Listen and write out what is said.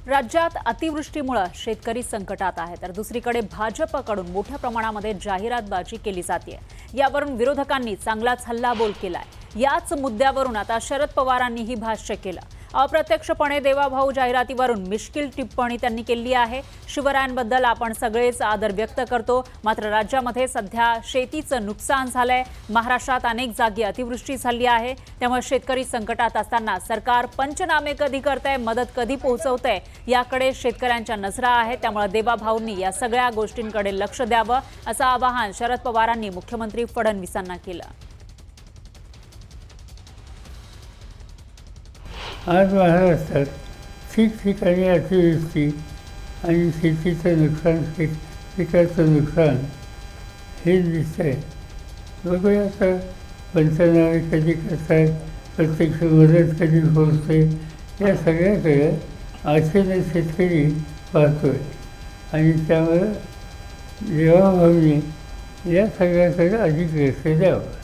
राज्यात अतिवृष्टीमुळे शेतकरी संकटात आहे, तर दुसरीकडे भाजपकडून मोठ्या प्रमाणामध्ये जाहिरातबाजी केली जाते। यावरून विरोधकांनी चांगलाच हल्लाबोल केलाय। याच मुद्द्यावरून आता शरद पवारांनीही भाष्य केलं। अप्रत्यक्षपणे देवाभाऊ जाहिरातीवरून मिश्किल टिप्पणी त्यांनी केली आहे। शिवरायांबद्दल आपण सगळेच आदर व्यक्त करतो, मात्र राज्यामध्ये सध्या शेतीचं नुकसान झालंय। महाराष्ट्रात अनेक जागी अतिवृष्टी झाली आहे, त्यामुळे शेतकरी संकटात असताना सरकार पंचनामे कधी करतंय, मदत कधी पोहोचवतंय याकडे शेतकऱ्यांच्या नजरा आहे। त्यामुळे देवाभाऊंनी या सगळ्या गोष्टींकडे लक्ष द्यावं असं आवाहन शरद पवारांनी मुख्यमंत्री फडणवीसांना केलं। आज महाराष्ट्रात ठिकठिकाणी अतिवृष्टी आणि शेतीचं नुकसान, पिकाचं नुकसान हे दिसतंय। बघूया आता पंचनामे कधी करतायत, प्रत्यक्ष मदत कधी पोहोचते, या सगळ्याकडे आशेने शेतकरी पाहतोय आणि त्यामुळे देवाभाऊंनी या सगळ्याकडे अधिक लक्ष द्यावं।